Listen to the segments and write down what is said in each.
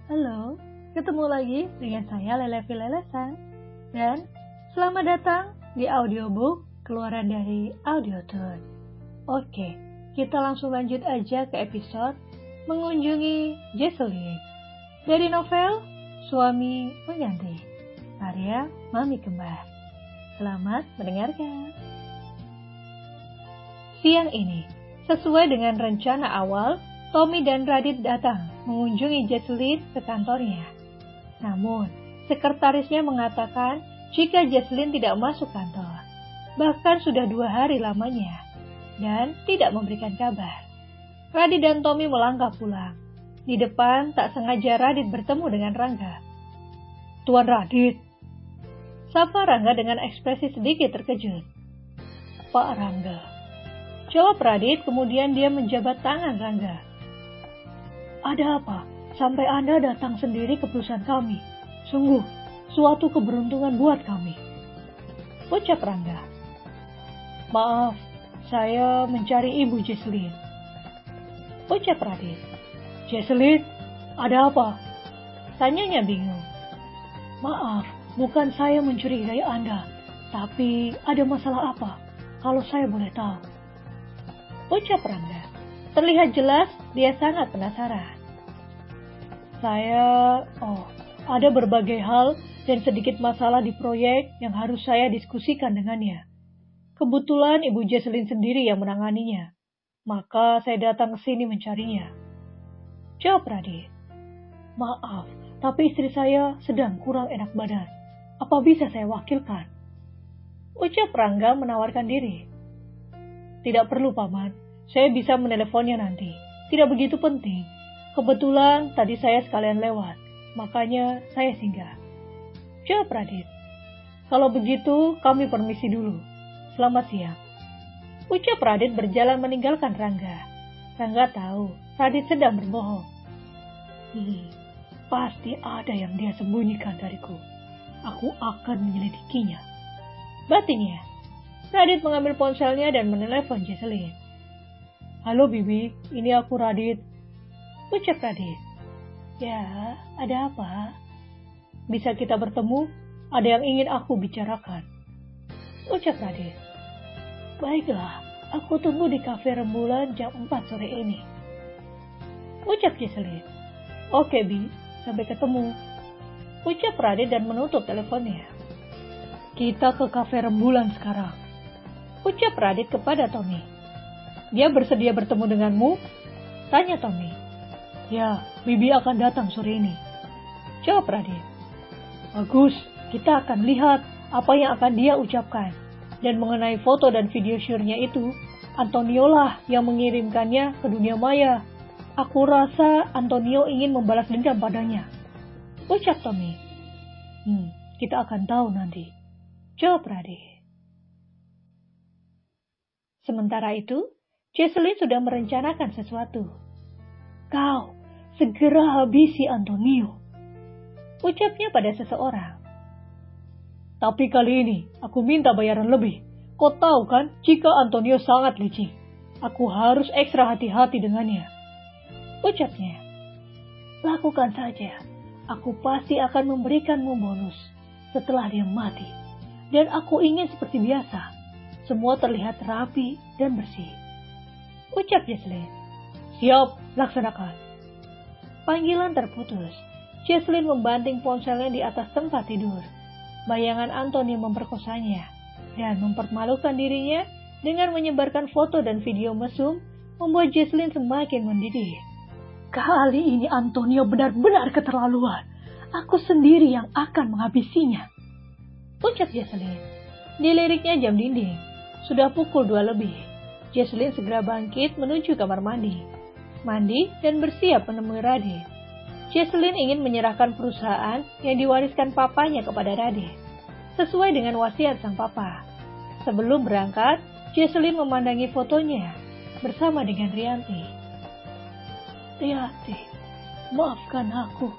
Halo, ketemu lagi dengan saya Lele Vilelesan dan selamat datang di audiobook keluaran dari Audiotoon. Oke, kita langsung lanjut aja ke episode mengunjungi Jesselyn dari novel Suami Mengganti karya Mami Kembar. Selamat mendengarkan. Siang ini, sesuai dengan rencana awal, Tommy dan Radit datang mengunjungi Jesselyn ke kantornya. Namun, sekretarisnya mengatakan jika Jesselyn tidak masuk kantor, bahkan sudah 2 hari lamanya, dan tidak memberikan kabar. Radit dan Tommy melangkah pulang. Di depan, tak sengaja Radit bertemu dengan Rangga. "Tuan Radit," sapa Rangga dengan ekspresi sedikit terkejut. "Pak Rangga," jawab Radit, kemudian dia menjabat tangan Rangga. "Ada apa? Sampai Anda datang sendiri ke perusahaan kami. Sungguh, suatu keberuntungan buat kami," ucap Rangga. "Maaf, saya mencari Ibu Jesselyn," ucap Radit. "Jesselyn, ada apa?" tanyanya bingung. "Maaf, bukan saya mencurigai Anda, tapi ada masalah apa, kalau saya boleh tahu?" ucap Rangga. Terlihat jelas dia sangat penasaran. Ada berbagai hal dan sedikit masalah di proyek yang harus saya diskusikan dengannya. Kebetulan Ibu Jesselyn sendiri yang menanganinya, maka saya datang ke sini mencarinya," jawab Radit. "Maaf, tapi istri saya sedang kurang enak badan. Apa bisa saya wakilkan?" ucap Rangga menawarkan diri. "Tidak perlu, Paman. Saya bisa meneleponnya nanti. Tidak begitu penting. Kebetulan tadi saya sekalian lewat, makanya saya singgah," jawab Radit. "Kalau begitu, kami permisi dulu. Selamat siang," ucap Radit berjalan meninggalkan Rangga. Rangga tahu Radit sedang berbohong. Pasti ada yang dia sembunyikan dariku. Aku akan menyelidikinya, batinnya. Radit mengambil ponselnya dan menelepon Jesselyn. "Halo Bibi, ini aku Radit," ucap Radit. "Ya, ada apa? Bisa kita bertemu? Ada yang ingin aku bicarakan," ucap Radit. "Baiklah, aku tunggu di kafe rembulan jam 4 sore ini," ucap Jesselyn. "Oke Bi, sampai ketemu," ucap Radit dan menutup teleponnya. "Kita ke kafe rembulan sekarang," ucap Radit kepada Tommy. "Dia bersedia bertemu denganmu?" tanya Tommy. "Ya, Bibi akan datang sore ini," jawab Radit. "Bagus, kita akan lihat apa yang akan dia ucapkan. Dan mengenai foto dan video syurnya itu, Antonio lah yang mengirimkannya ke dunia maya. Aku rasa Antonio ingin membalas dendam padanya," ucap Tommy. Kita akan tahu nanti," jawab Radit. Sementara itu, Jesselyn sudah merencanakan sesuatu. "Kau segera habisi Antonio," ucapnya pada seseorang. "Tapi kali ini aku minta bayaran lebih. Kau tahu kan jika Antonio sangat licik. Aku harus ekstra hati-hati dengannya," ucapnya. "Lakukan saja. Aku pasti akan memberikanmu bonus setelah dia mati. Dan aku ingin seperti biasa. Semua terlihat rapi dan bersih," ucap Jesselyn. "Siap, laksanakan." Panggilan terputus. Jesselyn membanting ponselnya di atas tempat tidur. Bayangan Antonio memperkosanya dan mempermalukan dirinya dengan menyebarkan foto dan video mesum membuat Jesselyn semakin mendidih. "Kali ini Antonio benar-benar keterlaluan. Aku sendiri yang akan menghabisinya," ucap Jesselyn. Diliriknya jam dinding. Sudah pukul 2 lebih. Jesselyn segera bangkit menuju kamar mandi. Mandi dan bersiap menemui Radit. Jesselyn ingin menyerahkan perusahaan yang diwariskan papanya kepada Radit, sesuai dengan wasiat sang papa. Sebelum berangkat, Jesselyn memandangi fotonya bersama dengan Rianti. "Rianti, maafkan aku,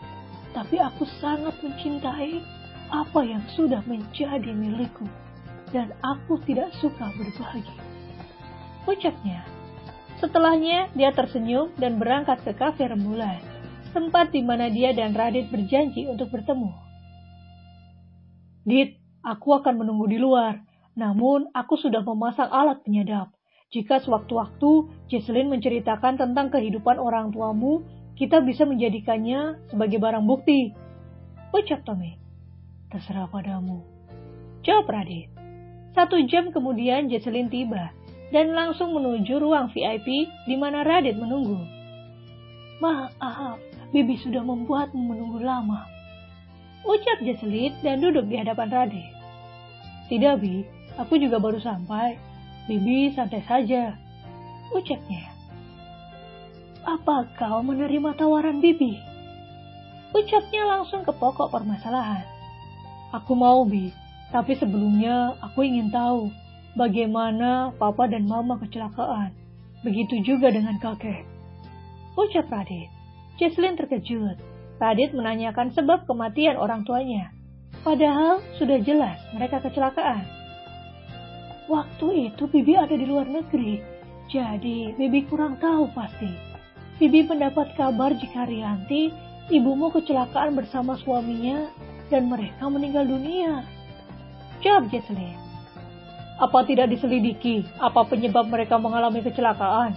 tapi aku sangat mencintai apa yang sudah menjadi milikku, dan aku tidak suka berbagi," ucapnya. Setelahnya, dia tersenyum dan berangkat ke kafe rembulan. tempat di mana dia dan Radit berjanji untuk bertemu. Dit, aku akan menunggu di luar, namun aku sudah memasang alat penyadap. Jika sewaktu-waktu Jesslyn menceritakan tentang kehidupan orang tuamu, kita bisa menjadikannya sebagai barang bukti, ucap Tommy. Terserah padamu, jawab Radit. 1 jam kemudian Jesslyn tiba dan langsung menuju ruang VIP di mana Radit menunggu. Maaf, Bibi sudah membuatmu menunggu lama, ucap Jesslyn dan duduk di hadapan Radit. Tidak, Bi, aku juga baru sampai. Bibi santai saja, ucapnya. Apa kau menerima tawaran Bibi? Ucapnya langsung ke pokok permasalahan. Aku mau, Bi, tapi sebelumnya aku ingin tahu bagaimana papa dan mama kecelakaan. Begitu juga dengan kakek, ucap Radit. Jesslyn terkejut. Radit menanyakan sebab kematian orang tuanya. Padahal sudah jelas mereka kecelakaan. Waktu itu Bibi ada di luar negeri, jadi Bibi kurang tahu pasti. Bibi mendapat kabar jika Rianti, ibumu kecelakaan bersama suaminya dan mereka meninggal dunia, jawab Jesslyn. Apa tidak diselidiki apa penyebab mereka mengalami kecelakaan?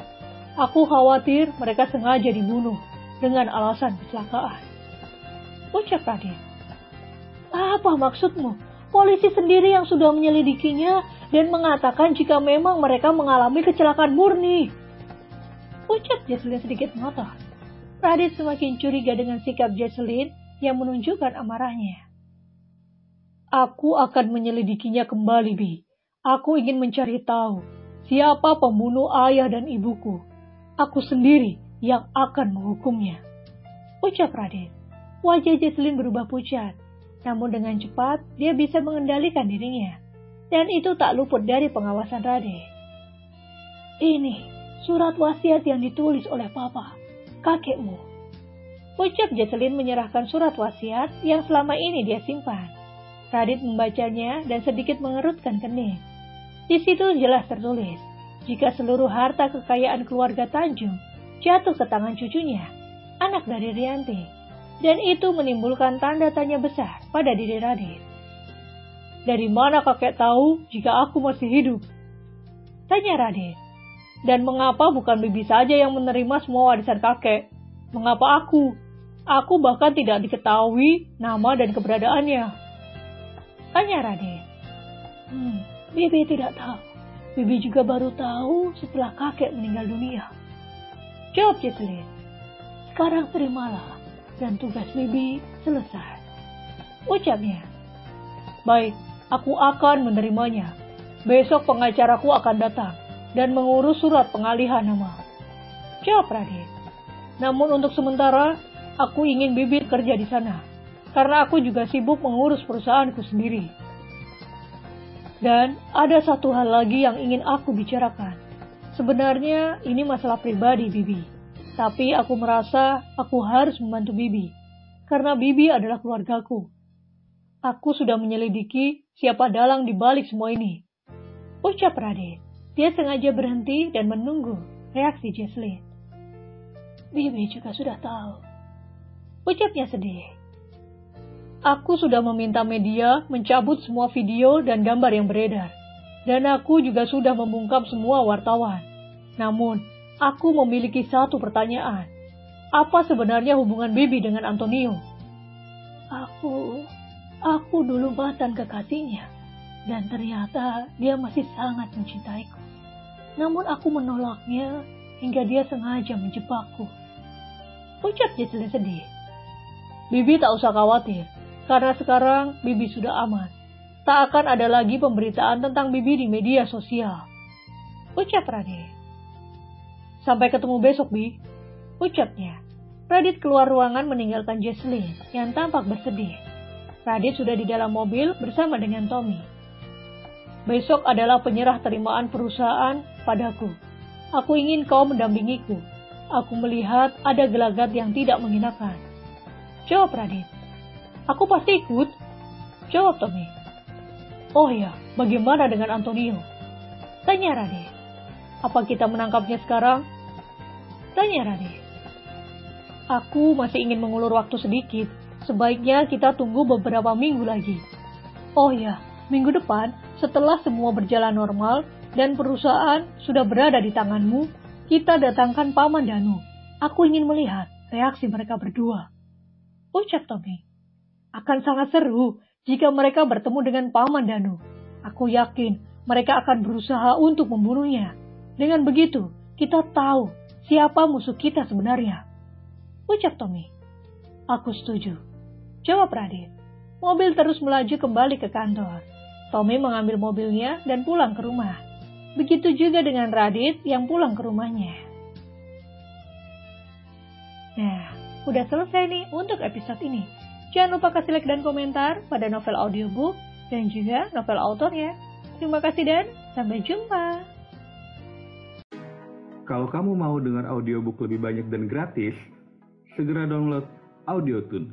Aku khawatir mereka sengaja dibunuh dengan alasan kecelakaan, ucap Radit. Apa maksudmu? Polisi sendiri yang sudah menyelidikinya dan mengatakan jika memang mereka mengalami kecelakaan murni, ucap Jesslyn sedikit ngotot. Radit semakin curiga dengan sikap Jesslyn yang menunjukkan amarahnya. Aku akan menyelidikinya kembali, Bi. Aku ingin mencari tahu siapa pembunuh ayah dan ibuku. Aku sendiri yang akan menghukumnya, ucap Radit. Wajah Jesslyn berubah pucat, namun dengan cepat dia bisa mengendalikan dirinya. Dan itu tak luput dari pengawasan Radit. Ini surat wasiat yang ditulis oleh papa, kakekmu, ucap Jesslyn menyerahkan surat wasiat yang selama ini dia simpan. Radit membacanya dan sedikit mengerutkan kening. Di situ jelas tertulis, jika seluruh harta kekayaan keluarga Tanjung jatuh ke tangan cucunya, anak dari Rianti, dan itu menimbulkan tanda tanya besar pada diri Radit. Dari mana kakek tahu jika aku masih hidup? Tanya Radit. Dan mengapa bukan Bibi saja yang menerima semua warisan kakek? Mengapa aku? Aku bahkan tidak diketahui nama dan keberadaannya, tanya Radit. Bibi tidak tahu. Bibi juga baru tahu setelah kakek meninggal dunia, jawab Jesslyn. Sekarang terimalah dan tugas Bibi selesai, ucapnya. Baik, aku akan menerimanya. Besok pengacaraku akan datang dan mengurus surat pengalihan nama, jawab Radit. Namun untuk sementara, aku ingin Bibi kerja di sana, karena aku juga sibuk mengurus perusahaanku sendiri. Dan ada satu hal lagi yang ingin aku bicarakan. Sebenarnya ini masalah pribadi Bibi, tapi aku merasa aku harus membantu Bibi, karena Bibi adalah keluargaku. Aku sudah menyelidiki siapa dalang di balik semua ini, ucap Radit. Dia sengaja berhenti dan menunggu reaksi Jesslyn. Bibi juga sudah tahu, ucapnya sedih. Aku sudah meminta media mencabut semua video dan gambar yang beredar. Dan aku juga sudah membungkam semua wartawan. Namun, aku memiliki satu pertanyaan. Apa sebenarnya hubungan Bibi dengan Antonio? Aku dulu mantan kekasihnya. Dan ternyata dia masih sangat mencintaiku. Namun aku menolaknya hingga dia sengaja menjebakku, ucap Jesslyn sedih. Bibi tak usah khawatir. Karena sekarang Bibi sudah aman. Tak akan ada lagi pemberitaan tentang Bibi di media sosial, ucap Radit. Sampai ketemu besok, Bi, ucapnya. Radit keluar ruangan meninggalkan Jesslyn yang tampak bersedih. Radit sudah di dalam mobil bersama dengan Tommy. Besok adalah penyerah terimaan perusahaan padaku. Aku ingin kau mendampingiku. Aku melihat ada gelagat yang tidak mengenakan, jawab Radit. Aku pasti ikut, jawab Tommy. Oh ya, bagaimana dengan Antonio? Tanya Radit. Apa kita menangkapnya sekarang? Tanya Radit. Aku masih ingin mengulur waktu sedikit. Sebaiknya kita tunggu beberapa minggu lagi. Oh ya, minggu depan, setelah semua berjalan normal dan perusahaan sudah berada di tanganmu, kita datangkan Paman Danu. Aku ingin melihat reaksi mereka berdua. Ucap Tommy. Akan sangat seru jika mereka bertemu dengan Paman Danu. Aku yakin mereka akan berusaha untuk membunuhnya. Dengan begitu, kita tahu siapa musuh kita sebenarnya. Ucap Tommy. Aku setuju. Jawab Radit. Mobil terus melaju kembali ke kantor. Tommy mengambil mobilnya dan pulang ke rumah. Begitu juga dengan Radit yang pulang ke rumahnya. Nah, udah selesai nih untuk episode ini. Jangan lupa kasih like dan komentar pada novel audiobook dan juga novel autornya. Terima kasih dan sampai jumpa. Kalau kamu mau dengar audiobook lebih banyak dan gratis, segera download AudioTune.